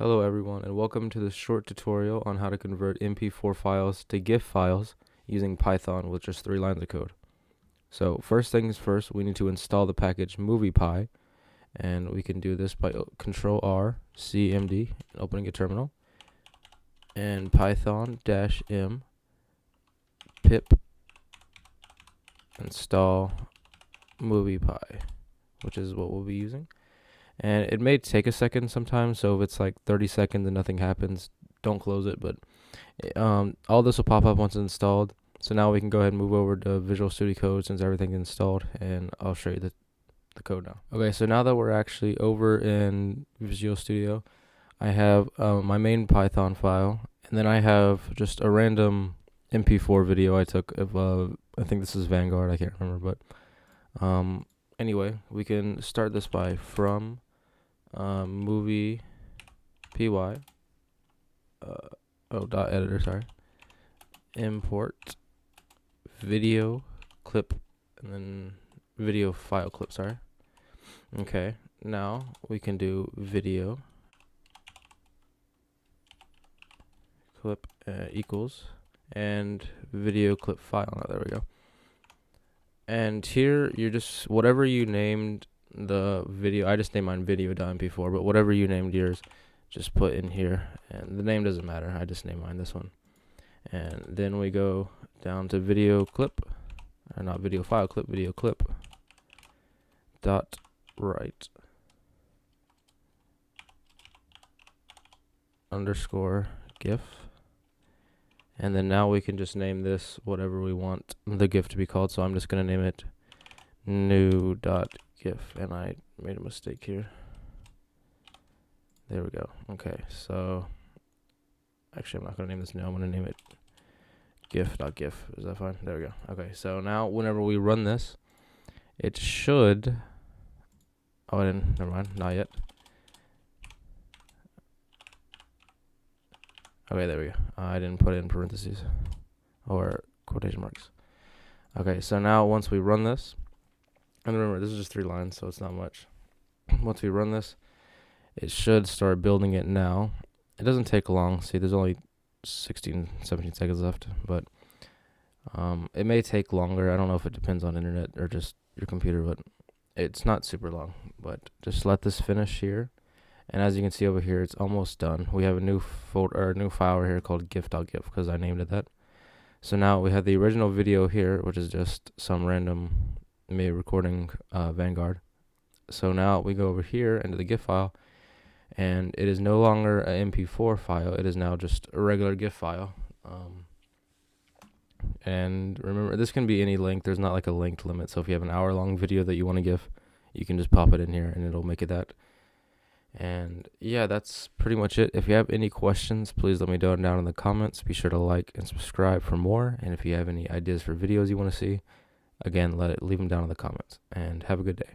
Hello everyone, and welcome to this short tutorial on how to convert MP4 files to GIF files using Python with just 3 lines of code. So first things first, we need to install the package MoviePy, and we can do this by Control R, CMD, and opening a terminal, and Python-m pip install MoviePy, which is what we'll be using. And it may take a second sometimes, so if it's like 30 seconds and nothing happens, don't close it. But all this will pop up once it's installed. So now we can go ahead and move over to Visual Studio Code since everything's installed, and I'll show you the code now. Okay, so now that we're actually over in Visual Studio, I have my main Python file, and then I have just a random MP4 video I took of, I think this is Vanguard, I can't remember, but anyway, we can start this by from movie py dot editor, sorry, import video clip, and then video file clip, sorry. Okay, now we can do video clip equals and video clip file. Now there we go. And here you're just whatever you named the video. I just named mine video.mp4, but whatever you named yours, just put in here. And the name doesn't matter. I just named mine this one. And then we go down to video clip, or not video file clip, video clip dot write underscore GIF. And then now we can just name this whatever we want the GIF to be called. So I'm just going to name it new.gif. And I made a mistake here. There we go. Okay, so actually I'm not going to name this new. I'm going to name it gif.gif. Is that fine? There we go. Okay, so now whenever we run this, it should... Oh, I didn't. Never mind. Not yet. Okay, there we go. I didn't put it in parentheses or quotation marks. Okay, so now once we run this, and remember this is just 3 lines, so it's not much. Once we run this, it should start building it now. It doesn't take long. See, there's only 16, 17 seconds left, but it may take longer. I don't know if it depends on internet or just your computer, but it's not super long. But just let this finish here. And as you can see over here, it's almost done. We have a new folder, or a new file right here called gif.gif because I named it that. So now we have the original video here, which is just some random me recording Vanguard. So now we go over here into the GIF file, and it is no longer an MP4 file. It is now just a regular GIF file. And remember, this can be any length. There's not like a length limit. So if you have an hour-long video that you want to GIF, you can just pop it in here, and it'll make it that. And yeah, that's pretty much it. If you have any questions, please let me know down in the comments. Be sure to like and subscribe for more. And if you have any ideas for videos you want to see, again, leave them down in the comments. And have a good day.